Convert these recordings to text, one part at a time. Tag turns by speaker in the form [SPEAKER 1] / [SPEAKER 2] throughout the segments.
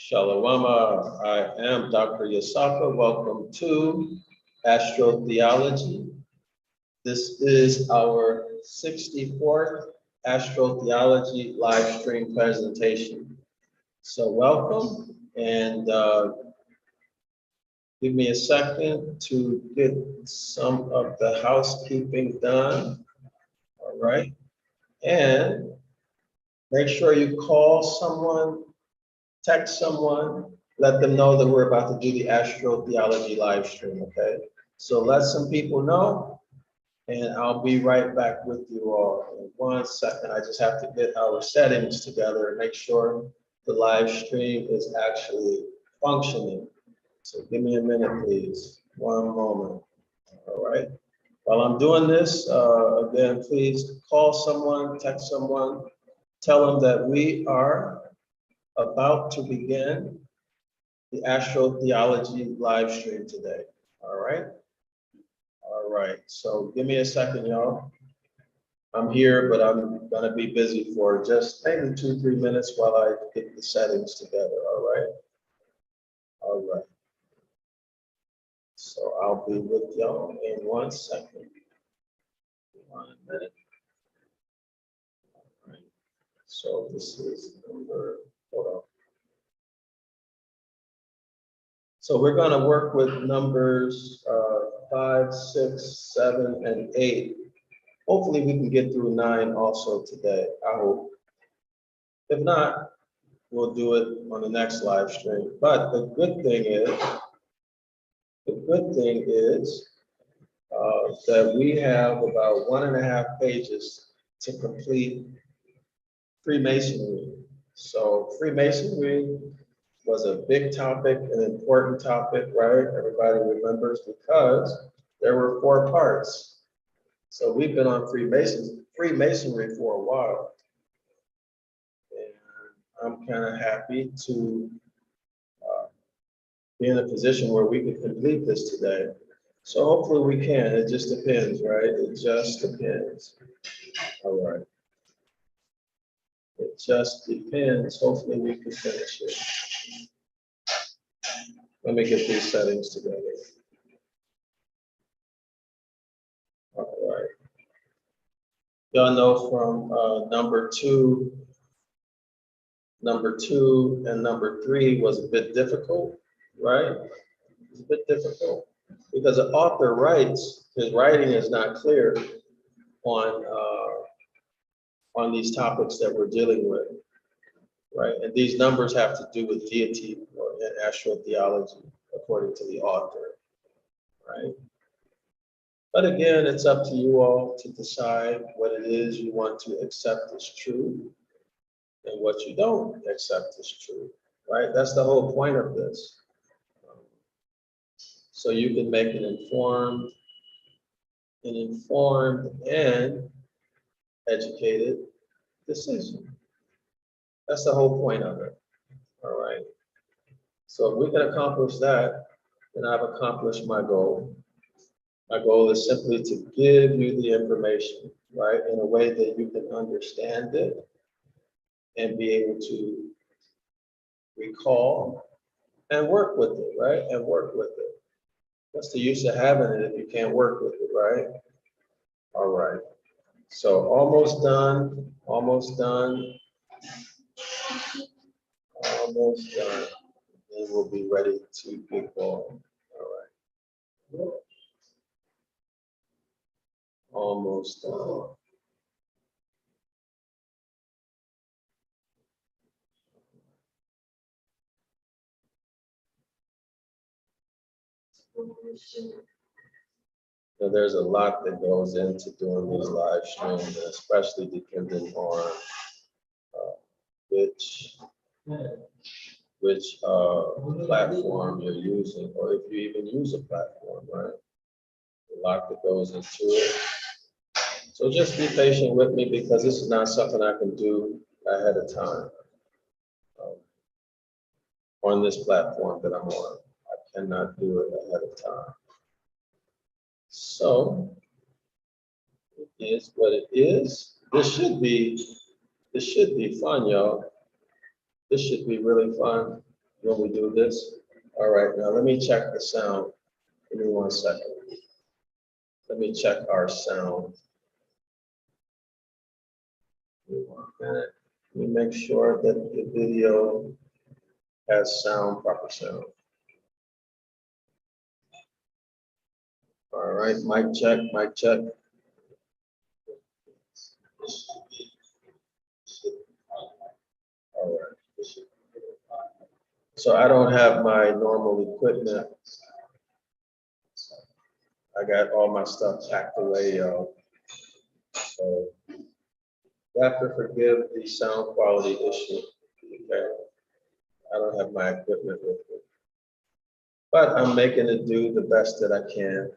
[SPEAKER 1] Shalom, I am Dr. Dryasapa. Welcome to Astrotheology. This is our 64th Astrotheology live stream presentation. So welcome, and give me a second to get some of the housekeeping done. All right, and make sure you call someone, text someone, let them know that we're about to do the Astrotheology live stream, okay? So let some people know, and I'll be right back with you all in 1 second. I just have to get our settings together and make sure the live stream is actually functioning. So give me a minute, please. One moment, all right? While I'm doing this, again, please call someone, text someone, tell them that we are about to begin the Astrotheology live stream today. All right. All right. So give me a second, y'all. I'm here, but I'm gonna be busy for just maybe 2-3 minutes while I get the settings together. All right. All right. So I'll be with y'all in 1 second. 1 minute. All right. So this is number, hold on. So we're going to work with numbers 5, 6, 7, and 8. Hopefully we can get through 9 also today, I hope. If not, we'll do it on the next live stream. But the good thing is that we have about 1.5 pages to complete Freemasonry. So Freemasonry was a big topic, an important topic, right? Everybody remembers, because there were 4 parts. So we've been on Freemasonry for a while. And I'm kind of happy to be in a position where we can complete this today. So hopefully we can. It just depends, right? It just depends. All right. It just depends. Hopefully we can finish it. Let me get these settings together. All right. Y'all know from number two and number 3 was a bit difficult, right? It's a bit difficult because the author writes, his writing is not clear on these topics that we're dealing with, right? And these numbers have to do with deity or astrotheology, according to the author, right? But again, it's up to you all to decide what it is you want to accept as true and what you don't accept as true, right? That's the whole point of this. So you can make an informed and educated decision. That's the whole point of it, all right? So if we can accomplish that, then I've accomplished my goal. My goal is simply to give you the information, right, in a way that you can understand it and be able to recall and work with it, right, and work with it. What's the use of having it if you can't work with it, right? All right. So almost done, almost done, almost done. And we'll be ready to get going. All right. Almost done. So there's a lot that goes into doing these live streams, especially depending on which platform you're using, or if you even use a platform, right? A lot that goes into it. So just be patient with me, because this is not something I can do ahead of time on this platform that I'm on. I cannot do it ahead of time. So it is what it is. This should be fun, y'all. This should be really fun. when we do this? All right, now let me check the sound. Give me 1 second. Let me check our sound. Give me 1 minute. Let me make sure that the video has sound, proper sound. All right, mic check, mic check. All right. So I don't have my normal equipment. I got all my stuff packed away, y'all. So you have to forgive the sound quality issue. Okay. I don't have my equipment with me. But I'm making it do the best that I can.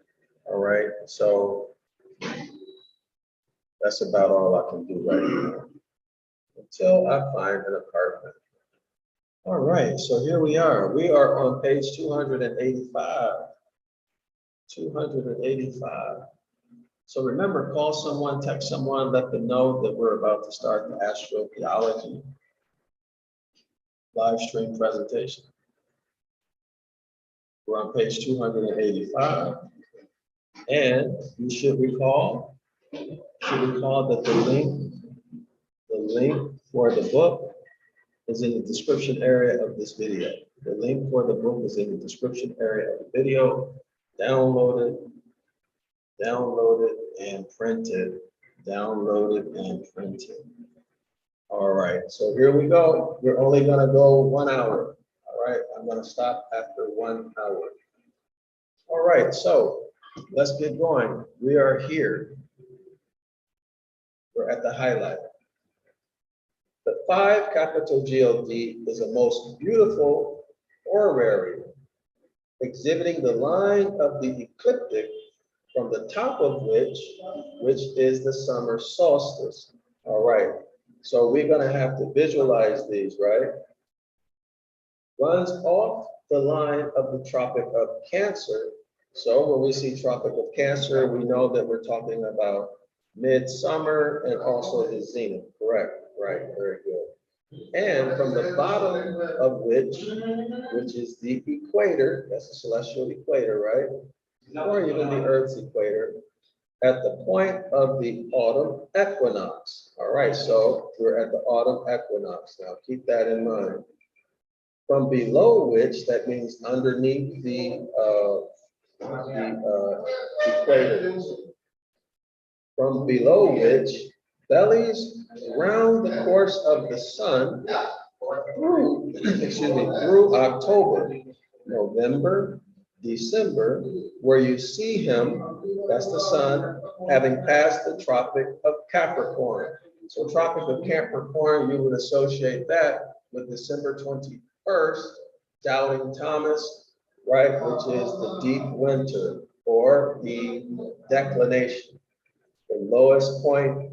[SPEAKER 1] All right. So that's about all I can do right now until I find an apartment. All right. So here we are. We are on page 285. 285. So remember, call someone, text someone, let them know that we're about to start the Astrotheology live stream presentation. We're on page 285. And you should recall that the link for the book is in the description area of this video. The link for the book is in the description area of the video. Download it and print it. Download it and print it. All right, so here we go. We're only gonna go 1 hour. All right, I'm gonna stop after 1 hour. All right, so let's get going. We are here. We're at the highlight. The 5 capital GLD is a most beautiful horary exhibiting the line of the ecliptic from the top of which is the summer solstice. All right, so we're gonna have to visualize these, right? Runs off the line of the Tropic of Cancer. So when we see Tropic of Cancer, we know that we're talking about midsummer and also the zenith, correct? Right, very good. And from the bottom of which is the equator, that's the celestial equator, right? Or even the Earth's equator, at the point of the autumn equinox. All right, so we're at the autumn equinox. Now keep that in mind. From below which, that means underneath the equator. From below which bellies round the course of the sun through, through October, November, December, where you see him, that's the sun, having passed the Tropic of Capricorn. So Tropic of Capricorn, you would associate that with December 21st, Doubting Thomas, right, which is the deep winter or the declination. The lowest point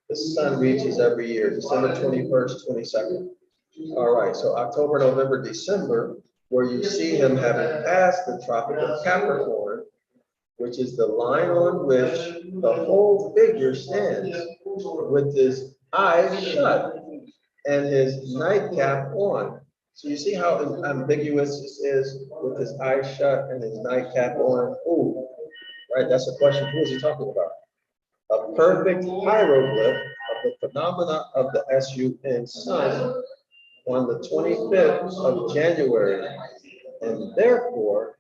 [SPEAKER 1] the sun reaches every year, December 21st, 22nd. All right, so October, November, December, where you see him having passed the Tropic of Capricorn, which is the line on which the whole figure stands with his eyes shut and his nightcap on. So you see how ambiguous this is with his eyes shut and his nightcap on? Ooh, right, that's a question. Who is he talking about? A perfect hieroglyph of the phenomena of the SUN sun on the 25th of January, and therefore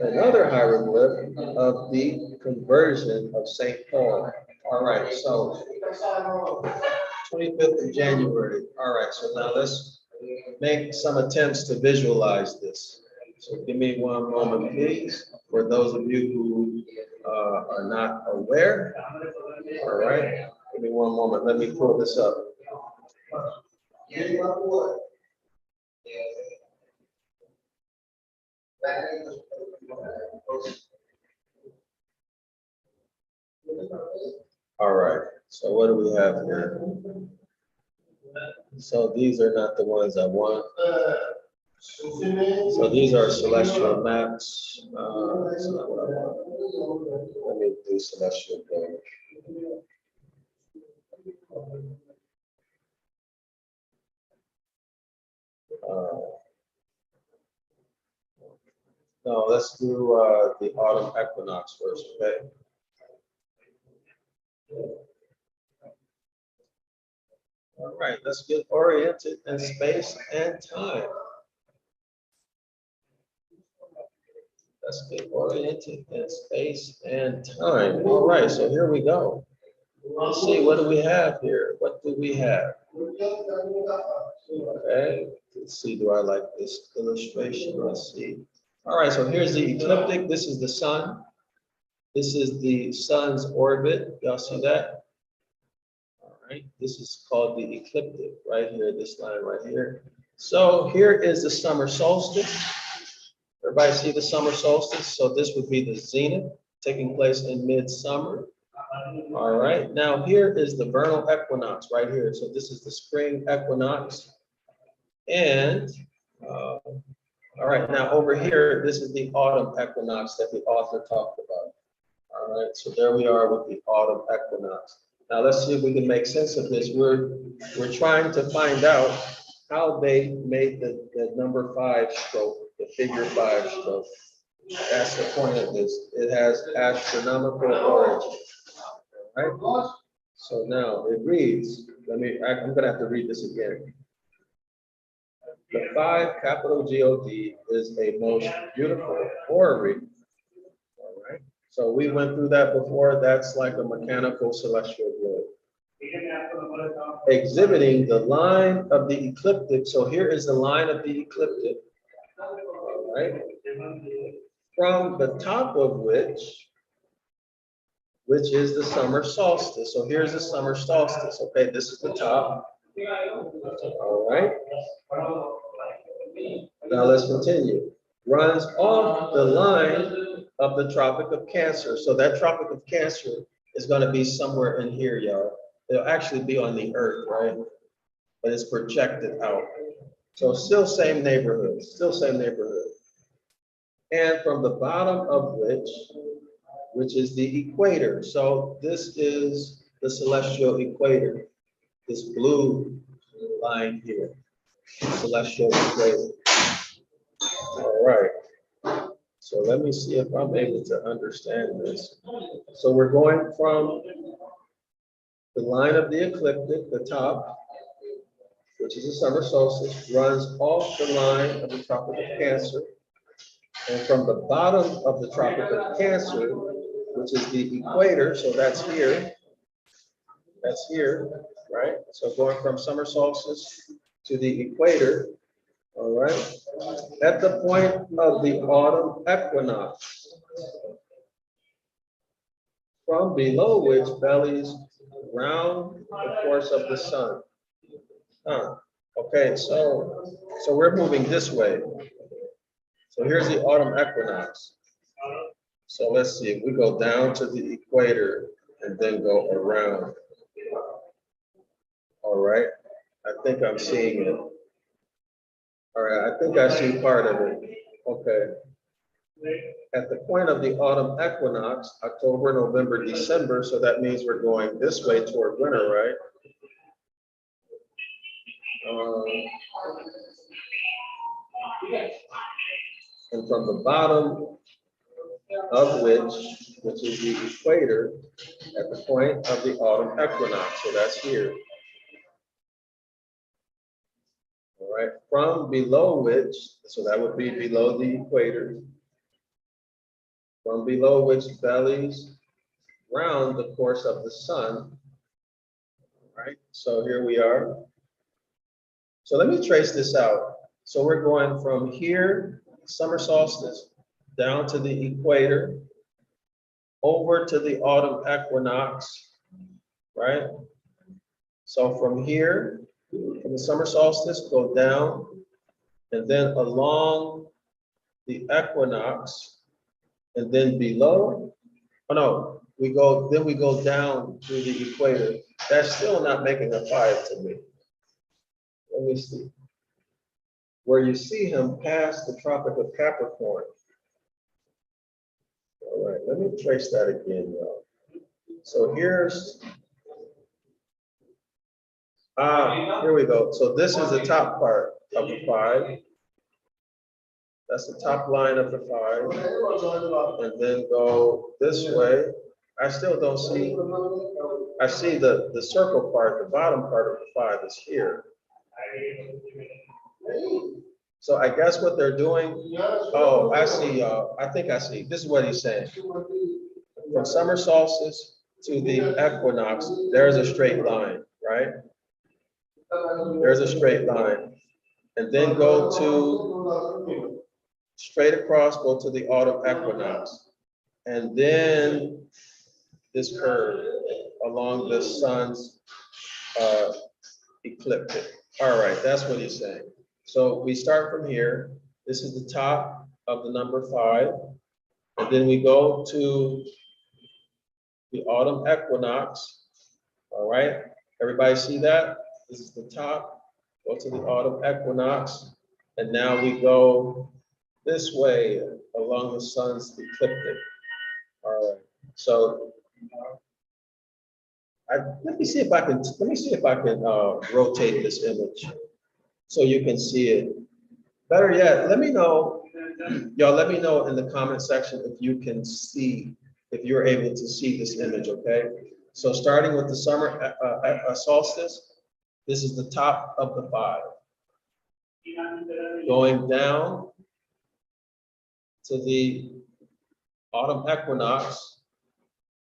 [SPEAKER 1] another hieroglyph of the conversion of St. Paul. All right, so 25th of January. All right, so now let's make some attempts to visualize this. So give me 1 moment, please, for those of you who are not aware. All right, give me 1 moment. Let me pull this up. All right, so what do we have here? So these are not the ones I want. So these are celestial maps. That's not what I want. Let me do celestial damage. No, let's do the autumn equinox first, okay? All right, let's get oriented in space and time. Let's get oriented in space and time. All right, so here we go. Let's see, what do we have here? What do we have? Okay, let's see, do I like this illustration? Let's see. All right, so here's the ecliptic. This is the sun. This is the sun's orbit. Y'all see that? All right, this is called the ecliptic right here, this line right here. So here is the summer solstice. Everybody see the summer solstice? So this would be the zenith taking place in midsummer. All right, now here is the vernal equinox right here. So this is the spring equinox. And all right, now over here, this is the autumn equinox that the author talked about. All right, so there we are with the autumn equinox. Now let's see if we can make sense of this. We're trying to find out how they made the number 5 stroke, the figure 5 stroke. That's the point of this. It has astronomical origin. All right. So now it reads, I'm gonna have to read this again. The 5 capital G-O-D is a most beautiful orrery. All right. So we went through that before. That's like a mechanical celestial globe, exhibiting the line of the ecliptic. So here is the line of the ecliptic. All right. From the top of which is the summer solstice. So here's the summer solstice. Okay, this is the top. All right. Now let's continue. Runs off the line of the Tropic of Cancer. So that Tropic of Cancer is going to be somewhere in here, y'all. It'll actually be on the earth, right? But it's projected out. So still same neighborhood, still same neighborhood. And from the bottom of which is the equator. So this is the celestial equator, this blue line here, celestial equator. All right. So let me see if I'm able to understand this. So we're going from the line of the ecliptic, the top, which is the summer solstice, runs off the line of the Tropic of Cancer. And from the bottom of the Tropic of Cancer, which is the equator, so that's here, right? So going from summer solstice to the equator, all right? At the point of the autumn equinox, from below which bellies round the course of the sun. Okay, so we're moving this way. So here's the autumn equinox. So let's see, if we go down to the equator and then go around. All right, I think I'm seeing it. All right, I think I see part of it. Okay. At the point of the autumn equinox, October, November, December, so that means we're going this way toward winter, right? And from the bottom of which is the equator, at the point of the autumn equinox, so that's here. All right, from below which, so that would be below the equator, from below which bellies round the course of the sun. All right, so here we are. So let me trace this out. So we're going from here, summer solstice, down to the equator, over to the autumn equinox, right? So from here, from the summer solstice, go down, and then along the equinox, and then below, oh no, we go down to the equator. That's still not making a 5 to me. Let me see. Where you see him past the Tropic of Capricorn. All right, let me trace that again, y'all. So here's, here we go. So this is the top part of the 5. That's the top line of the 5. And then go this way. I still don't see, I see the circle part, the bottom part of the 5 is here. So I guess what they're doing, oh, I see, I think I see. This is what he's saying. From summer solstice to the equinox, there's a straight line, right? There's a straight line. And then go to, straight across, go to the autumn equinox. And then this curve along the sun's ecliptic. All right, that's what he's saying. So we start from here. This is the top of the number 5. And then we go to the autumn equinox. All right, everybody see that? This is the top. Go to the autumn equinox. And now we go this way along the sun's ecliptic. All right, so let me see if I can rotate this image so you can see it. Better yet, let me know, y'all, let me know in the comment section if you can see, if you're able to see this image, okay? So starting with the summer solstice, this is the top of the 5. Going down to the autumn equinox,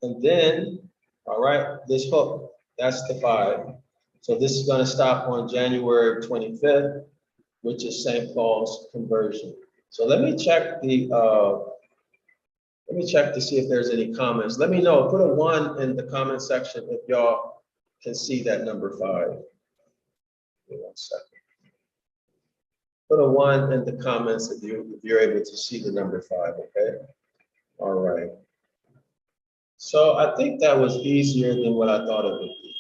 [SPEAKER 1] and then, all right, this hook, that's the 5. So this is going to stop on January 25th, which is St. Paul's conversion. So let me check to see if there's any comments. Let me know, put a 1 in the comment section if y'all can see that number 5. Give me 1 second. Put a 1 in the comments if you're able to see the number 5, okay? All right. So I think that was easier than what I thought it would be.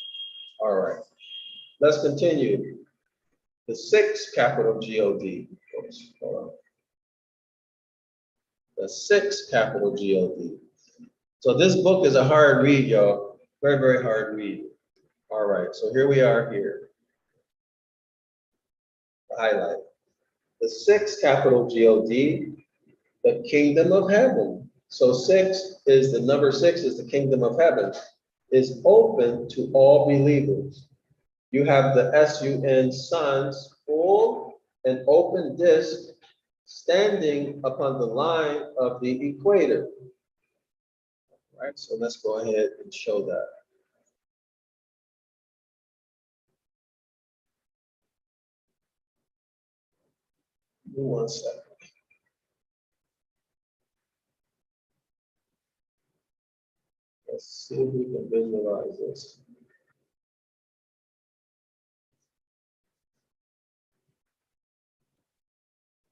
[SPEAKER 1] All right, let's continue. The 6 capital G-O-D. Oops, hold on. The 6 capital G-O-D. So this book is a hard read, y'all. Very, very hard read. All right, so here we are here. Highlight. The 6 capital G-O-D, the kingdom of heaven. So 6 is the number 6 is the kingdom of heaven, is open to all believers. You have the sun, sun's full and open disk standing upon the line of the equator. All right, so let's go ahead and show that. Give me 1 second. Let's see if we can visualize this.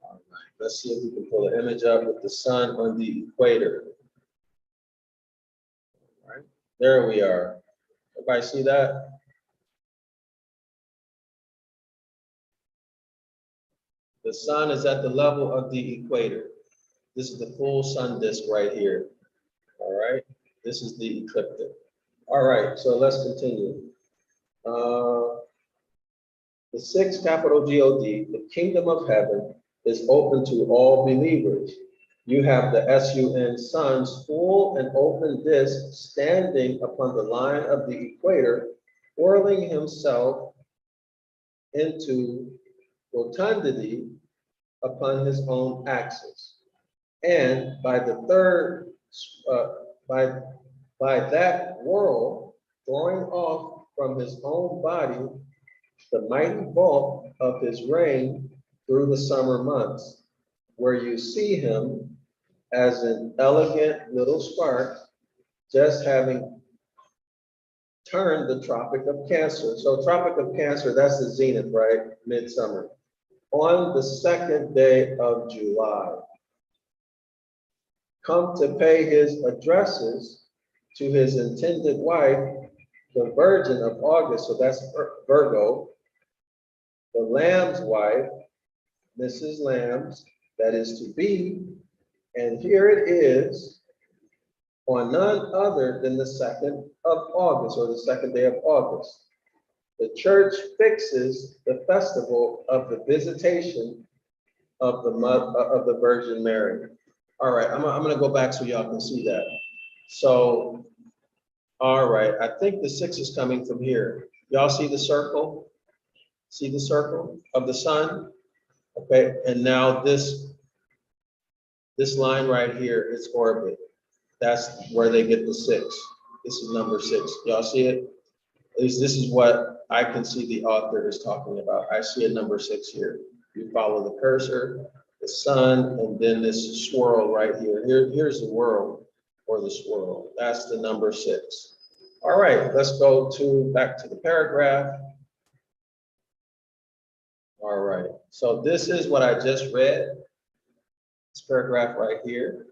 [SPEAKER 1] All right, let's see if we can pull an image up with the sun on the equator. All right, there we are. Everybody see that? The sun is at the level of the equator. This is the full sun disk right here. All right, this is the ecliptic. All right, so let's continue. The 6 capital G-O-D, the kingdom of heaven, is open to all believers. You have the sun's full and open disk standing upon the line of the equator, whirling himself into rotundity upon his own axis. And by the third, by that whirl, throwing off from his own body the mighty bulk of his reign through the summer months, where you see him as an elegant little spark, just having turned the Tropic of Cancer. So Tropic of Cancer, that's the zenith, right? Midsummer. On the 2nd day of July, come to pay his addresses to his intended wife, the Virgin of August, so that's Virgo, the Lamb's wife, Mrs. Lamb's, that is to be, and here it is, on none other than the 2nd of August, or the 2nd day of August. The church fixes the festival of the visitation of the Virgin Mary. All right, I'm gonna go back so y'all can see that. So, all right, I think the 6 is coming from here. Y'all see the circle? See the circle of the sun? Okay, and now this line right here is orbit. That's where they get the 6. This is number 6. Y'all see it? At least this is what I can see the author is talking about. I see a number 6 here. You follow the cursor, the sun, and then this swirl right here. Here's the world or the swirl. That's the number 6. All right, let's go back to the paragraph. All right, so this is what I just read. This paragraph right here.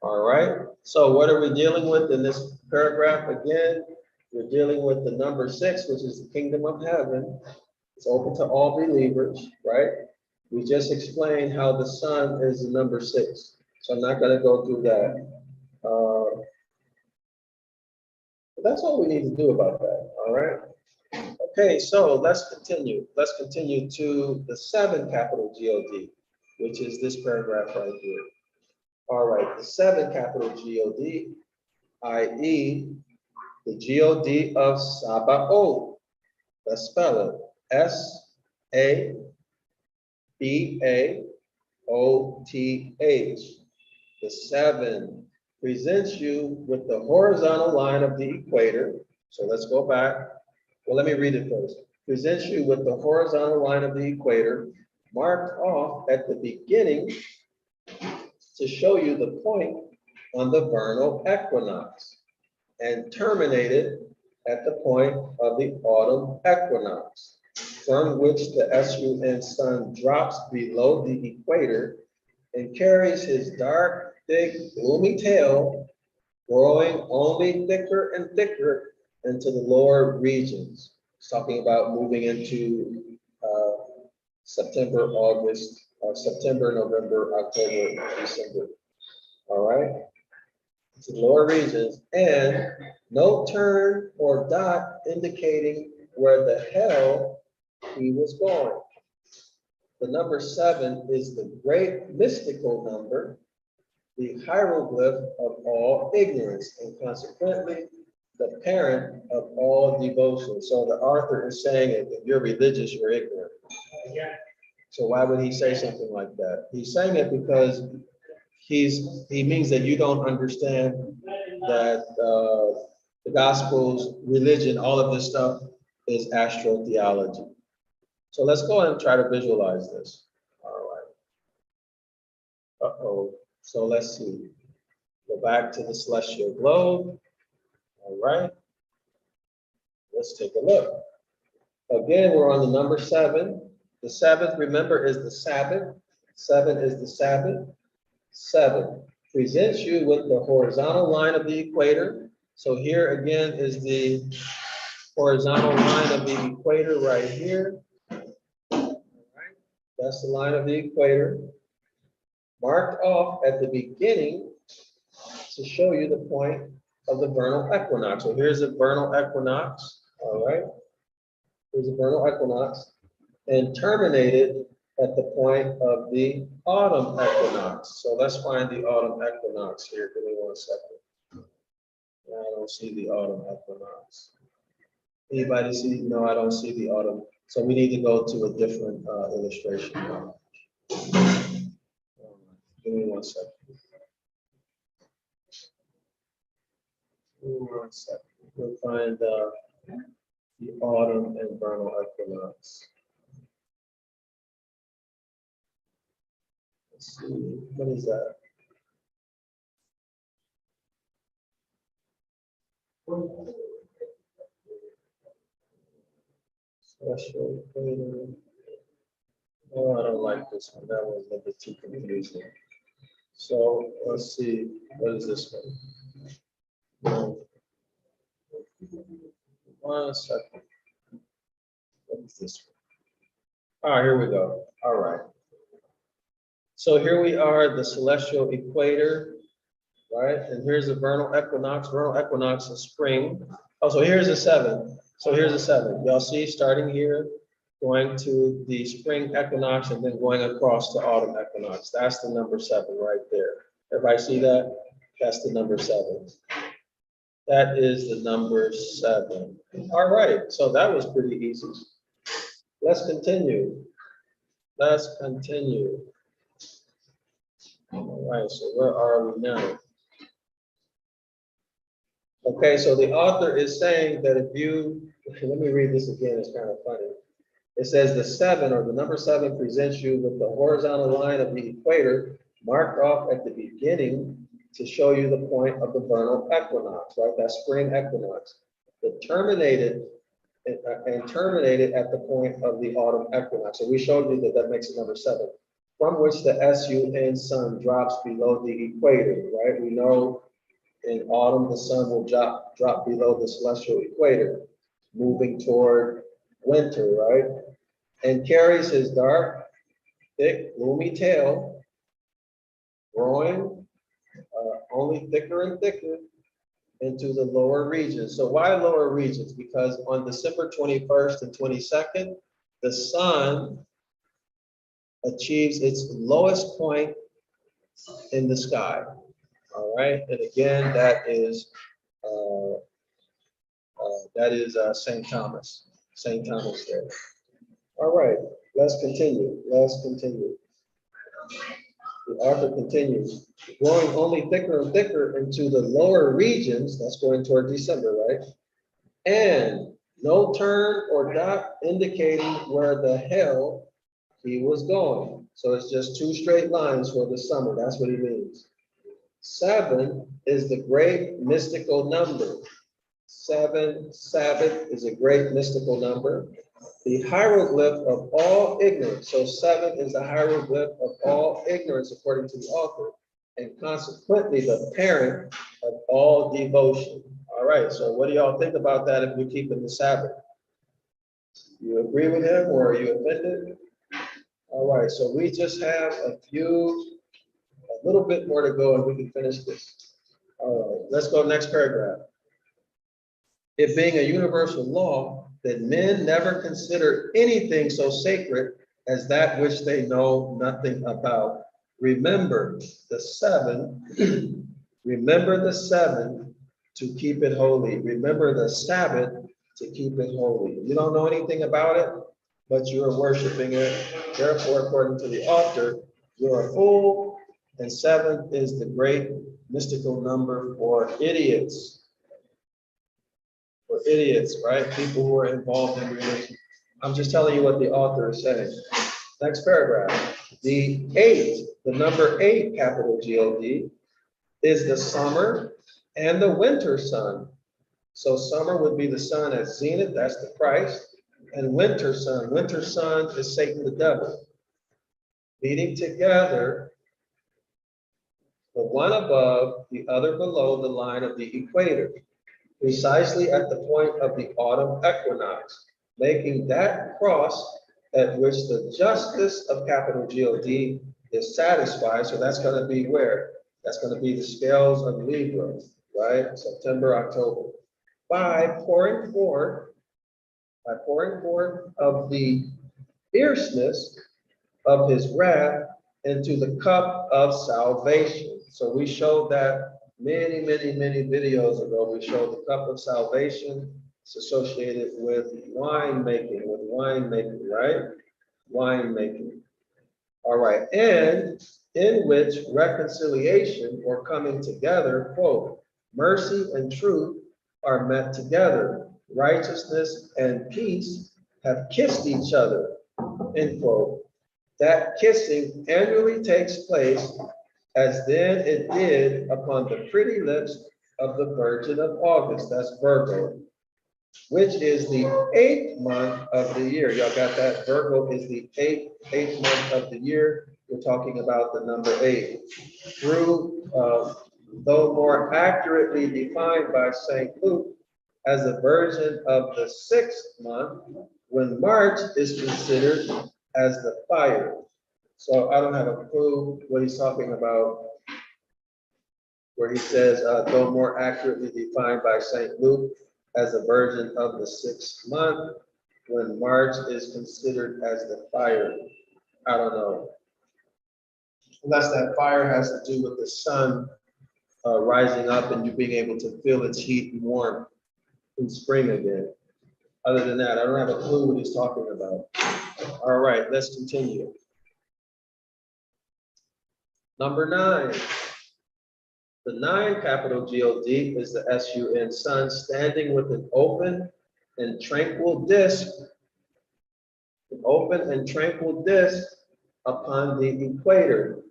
[SPEAKER 1] All right, so what are we dealing with in this paragraph? Again, we're dealing with the number 6, which is the kingdom of heaven. It's open to all believers, right? We just explained how the sun is the number 6. So I'm not going to go through that. But that's all we need to do about that, all right? Okay, so let's continue. Let's continue to the 7 capital God, which is this paragraph right here. All right, the 7 capital God, i.e. the God of Sabaoth. Let's spell it. S-A-B-A-O-T-H. The 7 presents you with the horizontal line of the equator. So let's go back. Well, let me read it first. Presents you with the horizontal line of the equator, marked off at the beginning to show you the point on the vernal equinox, and terminated at the point of the autumn equinox, from which the sun sun drops below the equator and carries his dark, thick, gloomy tail, growing only thicker and thicker into the lower regions. It's talking about moving into September, August, September, November, October, December. All right, to the lower regions, and no turn or dot indicating where the hell he was going. The number 7 is the great mystical number, the hieroglyph of all ignorance, and consequently the parent of all devotion. So the author is saying if you're religious, you're ignorant. So why would he say something like that? He's saying it because he means that you don't understand that the Gospels, religion, all of this stuff is astrotheology. So let's go ahead and try to visualize this. All right. Uh-oh. So let's see. Go back to the celestial globe. All right. Let's take a look. Again, we're on the number 7. The 7th, remember, is the Sabbath. 7 is the Sabbath. 7 presents you with the horizontal line of the equator. So here again is the horizontal line of the equator right here. All right. That's the line of the equator, marked off at the beginning to show you the point of the vernal equinox. So here's the vernal equinox. All right. Here's the vernal equinox, and terminated at the point of the autumn equinox. So let's find the autumn equinox here. Give me 1 second. I don't see the autumn equinox. Anybody see? No, I don't see the autumn. So we need to go to a different illustration. Give me 1 second. Give me 1 second. We'll find the autumn and vernal equinox. Let's see, what is that? Special equator. Oh, I don't like this one. That was a bit too confusing. So let's see, what is this one? 1 second. What is this one? All right, here we go. All right. So here we are, the celestial equator, right? And here's the vernal equinox. Vernal equinox is spring. Oh, so here's the 7. So here's the 7. Y'all see, starting here, going to the spring equinox, and then going across to autumn equinox. That's the number 7 right there. Everybody see that? That's the number 7. That is the number 7. All right, so that was pretty easy. Let's continue. Let's continue. All right, so where are we now? Okay, so the author is saying that if you, let me read this again, it's kind of funny. It says the 7, or the number 7, presents you with the horizontal line of the equator marked off at the beginning to show you the point of the vernal equinox, right? That spring equinox. It terminated and terminated at the point of the autumn equinox. So we showed you that that makes it number 7, from which the sun sun drops below the equator, right? We know in autumn the sun will drop below the celestial equator, moving toward winter, right? And carries his dark, thick, gloomy tail, growing only thicker and thicker into the lower regions. So why lower regions? Because on December 21st and 22nd, the sun achieves its lowest point in the sky. All right, and again, that is St. Thomas. St. Thomas Day. All right, let's continue. Let's continue. The author continues, growing only thicker and thicker into the lower regions, that's going toward December, right? And no turn or dot indicating where the hell he was going. So it's just 2 straight lines for the summer. That's what he means. 7 is the great mystical number. 7, Sabbath, is a great mystical number. The hieroglyph of all ignorance. So 7 is the hieroglyph of all ignorance, according to the author, and consequently the parent of all devotion. All right, so what do y'all think about that if we keep in the Sabbath? You agree with him, or are you offended? All right, so we just have a little bit more to go and we can finish this. All right, let's go next paragraph. It being a universal law that men never consider anything so sacred as that which they know nothing about. Remember the 7, remember the 7 to keep it holy. Remember the Sabbath to keep it holy. You don't know anything about it, but you are worshiping it. Therefore, according to the author, you're a fool, and 7 is the great mystical number for idiots. For idiots, right? People who are involved in religion. I'm just telling you what the author is saying. Next paragraph. The 8, the number 8, capital G-O-D, is the summer and the winter sun. So summer would be the sun at zenith, that's the Christ, and winter sun is Satan the devil. Meeting together, the one above, the other below the line of the equator, precisely at the point of the autumn equinox, making that cross at which the justice of capital G-O-D is satisfied. So that's going to be where? That's going to be the scales of Libra, right? September, October. By pouring forth of the fierceness of his wrath into the cup of salvation. So we showed that many videos ago. We showed the cup of salvation. It's associated with wine making, right? Wine making. All right, and in which reconciliation or coming together, quote, mercy and truth are met together. Righteousness and peace have kissed each other, end quote. That kissing annually takes place as then it did upon the pretty lips of the Virgin of August, that's Virgo, which is the 8th month of the year. Y'all got that? Virgo is the eighth month of the year. We're talking about the number 8. Through, though more accurately defined by St. Luke as the Virgin of the 6th month, when March is considered as the fire. So I don't have a clue what he's talking about, where he says, though more accurately defined by St. Luke as the Virgin of the 6th month. when March is considered as the fire? I don't know. Unless that fire has to do with the sun rising up and you being able to feel its heat and warmth in spring again. Other than that, I don't have a clue what he's talking about. All right, let's continue. Number 9. The 9, capital G-O-D, is the S-U-N, sun, standing with an open and tranquil disk, upon the equator.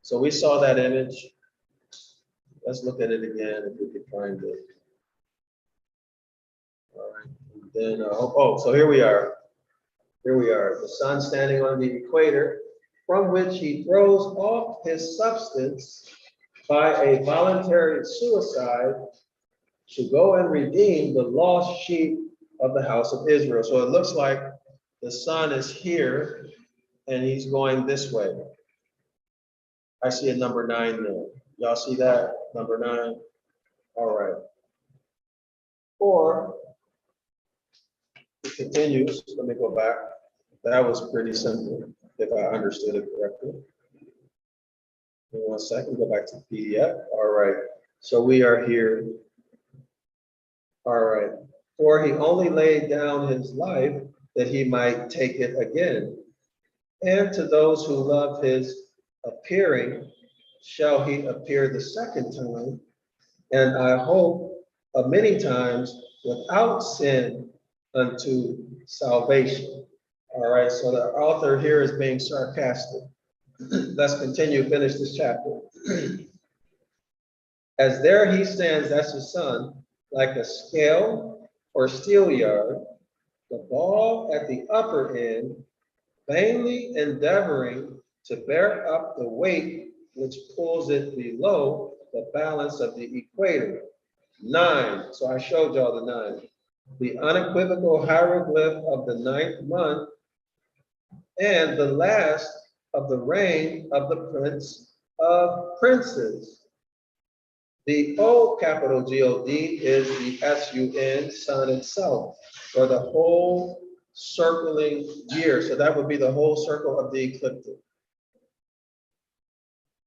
[SPEAKER 1] So we saw that image. Let's look at it again if we can find it. All right, and then, so here we are. Here we are, the sun standing on the equator, from which he throws off his substance by a voluntary suicide to go and redeem the lost sheep of the house of Israel. So it looks like the sun is here and he's going this way. I see a number 9 there. Y'all see that? Number 9? All right. Or it continues. Let me go back. That was pretty simple, if I understood it correctly. Give me 1 second, go back to the PDF. All right. So we are here. All right. For he only laid down his life that he might take it again. And to those who love his appearing, shall he appear the second time, and I hope many times without sin unto salvation. All right, so the author here is being sarcastic. Let's continue, finish this chapter. As there he stands, that's the sun, like a scale or steelyard, the ball at the upper end, vainly endeavoring to bear up the weight which pulls it below the balance of the equator. 9, so I showed y'all the 9. The unequivocal hieroglyph of the 9th month and the last of the reign of the Prince of Princes. The O, capital G-O-D, is the S-U-N, sun itself, or the whole circling year. So that would be the whole circle of the ecliptic.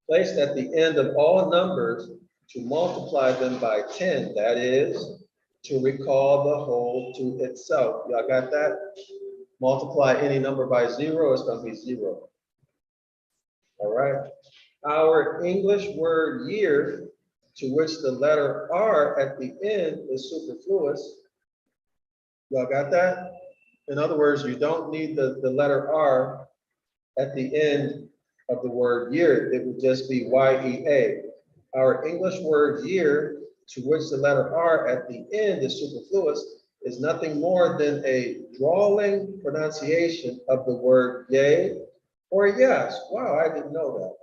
[SPEAKER 1] Placed at the end of all numbers to multiply them by 10, that is, to recall the whole to itself. Y'all got that? Multiply any number by 0, it's going to be 0. All right. Our English word year, to which the letter R at the end is superfluous. Y'all got that? In other words, you don't need the letter R at the end of the word year. It would just be Y-E-A. Our English word year, to which the letter R at the end is superfluous, is nothing more than a drawling pronunciation of the word yea or yes. Wow, I didn't know that.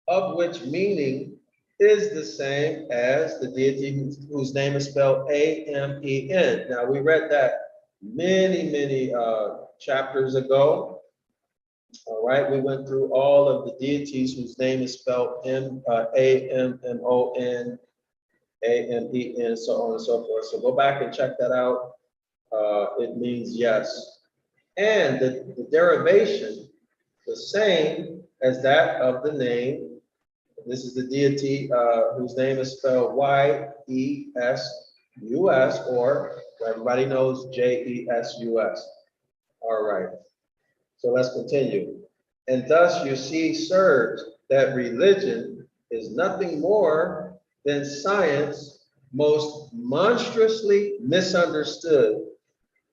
[SPEAKER 1] Of which meaning is the same as the deity whose name is spelled A-M-E-N. Now, we read that many chapters ago. All right, we went through all of the deities whose name is spelled A-M-M-O-N, A-M-E-N, so on and so forth. So go back and check that out. It means yes. And the derivation, the same as that of the name. This is the deity whose name is spelled Y-E-S-U-S, or everybody knows J-E-S-U-S. All right. So let's continue. And thus you see, sirs, that religion is nothing more than science most monstrously misunderstood,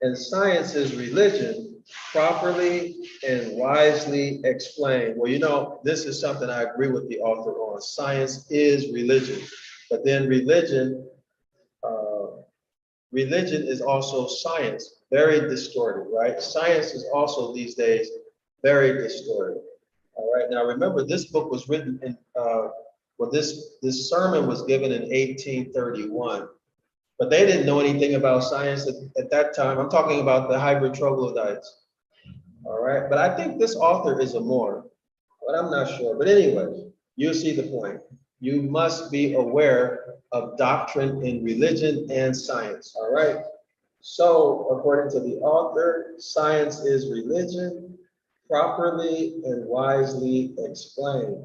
[SPEAKER 1] and science is religion properly and wisely explained. Well, you know, this is something I agree with the author on. Science is religion, but then religion is also science, very distorted, right? Science is also these days very distorted. All right, now remember, this book was written in, this sermon was given in 1831, but they didn't know anything about science at that time. I'm talking about the hybrid troglodytes. All right, but I think this author is a Moor, but I'm not sure. But anyway, you see the point. You must be aware of doctrine in religion and science, all right? So, according to the author, science is religion, properly and wisely explained.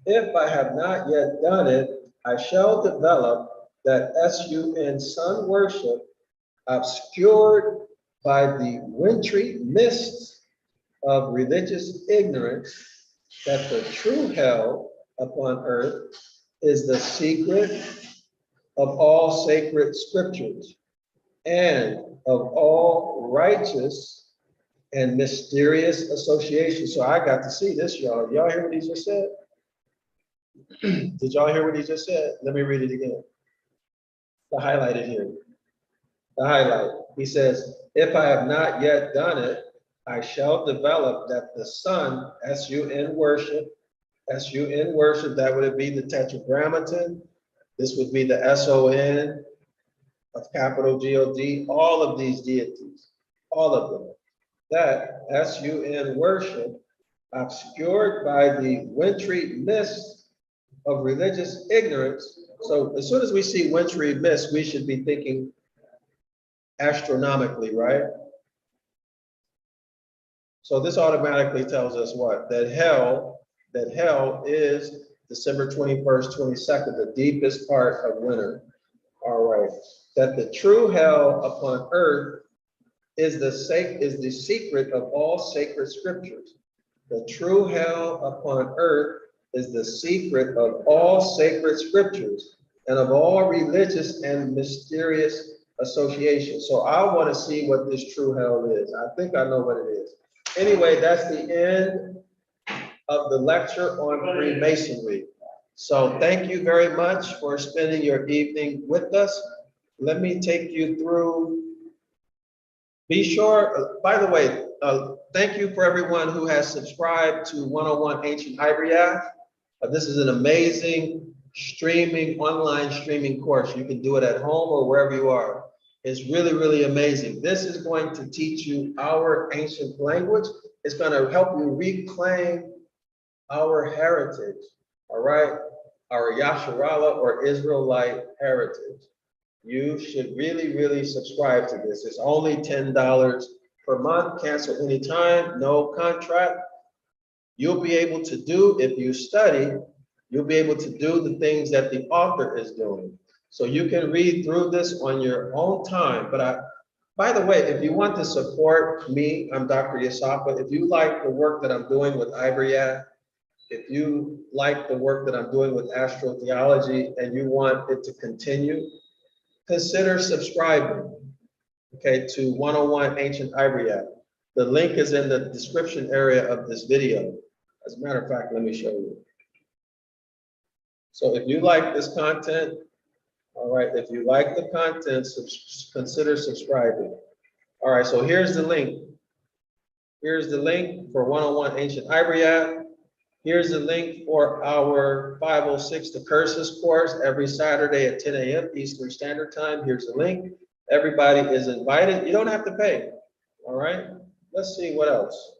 [SPEAKER 1] If I have not yet done it, I shall develop that sun sun worship obscured by the wintry mists of religious ignorance, that the true hell upon earth is the secret of all sacred scriptures and of all righteous and mysterious associations. So I got to see this, y'all. Y'all hear what he just said? Did y'all hear what he just said? Let me read it again. The highlighted here. The highlight. He says, if I have not yet done it, I shall develop that the sun, sun worship, that would be the tetragrammaton. This would be the son of capital God, all of these deities, all of them. That sun worship, obscured by the wintry mist of religious ignorance. So as soon as we see wintry mist, we should be thinking astronomically, right? So this automatically tells us what? That hell is December 21st, 22nd, the deepest part of winter. All right. That the true hell upon earth is the secret of all sacred scriptures. The true hell upon earth is the secret of all sacred scriptures and of all religious and mysterious associations. So I want to see what this true hell is. I think I know what it is. Anyway, that's the end of the lecture on Freemasonry. So thank you very much for spending your evening with us. Let me take you through. Be sure, by the way, thank you for everyone who has subscribed to 101 Ancient Ibaryath. This is an amazing online streaming course. You can do it at home or wherever you are. It's really, really amazing. This is going to teach you our ancient language. It's going to help you reclaim our heritage, all right? Our Yasharala or Israelite heritage. You should really, really subscribe to this. It's only $10 per month, cancel anytime, no contract. You'll be able to do, if you study, you'll be able to do the things that the author is doing. So you can read through this on your own time. But by the way, if you want to support me, I'm Dr. Dryasapa. If you like the work that I'm doing with Ibaryath, if you like the work that I'm doing with astrotheology and you want it to continue, consider subscribing, okay, to 101 Ancient Ibaryath. The link is in the description area of this video. As a matter of fact, let me show you. So if you like this content, all right, if you like the content, consider subscribing. All right, so here's the link. Here's the link for 101 Ancient Ibaryath. Here's the link for our 506 The Curses course every Saturday at 10 a.m. Eastern Standard Time. Here's the link. Everybody is invited. You don't have to pay. All right, let's see what else.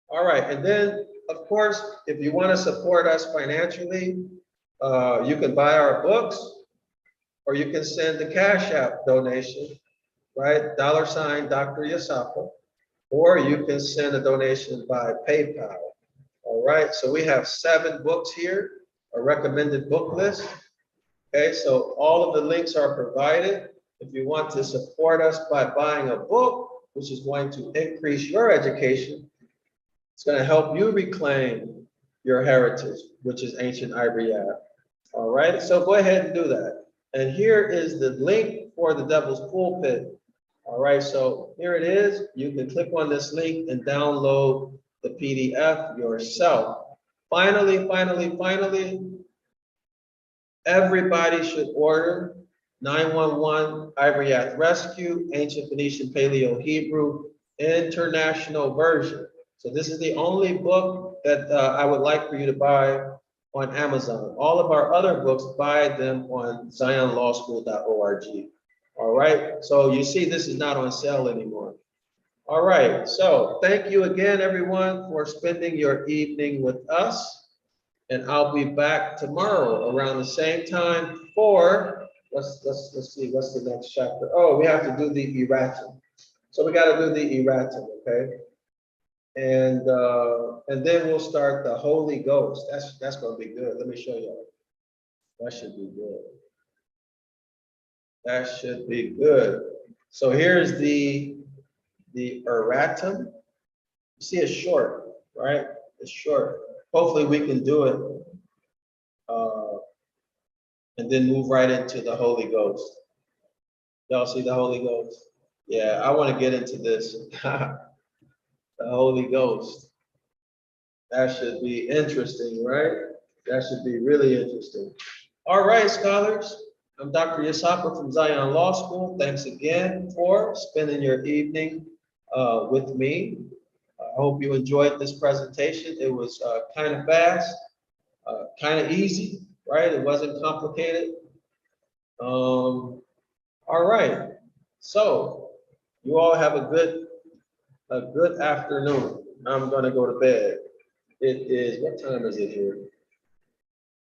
[SPEAKER 1] All right, and then, of course, if you want to support us financially, you can buy our books, or you can send the Cash App donation, right? $sign Dr. Dryasapa, or you can send a donation by PayPal. All right, so we have 7 books here, a recommended book list. Okay, so all of the links are provided. If you want to support us by buying a book, which is going to increase your education, it's going to help you reclaim your heritage, which is Ancient Ibaryath. All right, so go ahead and do that. And here is the link for the Devil's Pulpit. All right, so here it is. You can click on this link and download the PDF yourself. Finally, everybody should order 911 Ibaryath Rescue, Ancient Phoenician Paleo Hebrew International Version. So this is the only book that I would like for you to buy on Amazon. All of our other books, buy them on zionlawschool.org. All right, so you see this is not on sale anymore. All right, so thank you again, everyone, for spending your evening with us. And I'll be back tomorrow around the same time for let's see, what's the next chapter? Oh, we have to do the erratum. So we got to do the erratum, okay? And then we'll start the Holy Ghost. That's going to be good. Let me show you. That should be good. That should be good. So here's the erratum. You see, it's short, right? It's short. Hopefully, we can do it, and then move right into the Holy Ghost. Y'all see the Holy Ghost? Yeah, I want to get into this. The Holy Ghost. That should be interesting, right? That should be really interesting. All right, scholars. I'm Dr. Dryasapa from Zion Law School. Thanks again for spending your evening with me. I hope you enjoyed this presentation. It was kind of fast, kind of easy, right? It wasn't complicated. All right. So you all have a good afternoon. I'm going to go to bed. It is, what time is it here?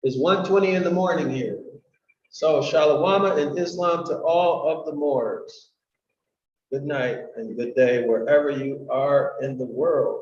[SPEAKER 1] It's 1:20 in the morning here. So Shalom and Islam to all of the Moors. Good night and good day wherever you are in the world.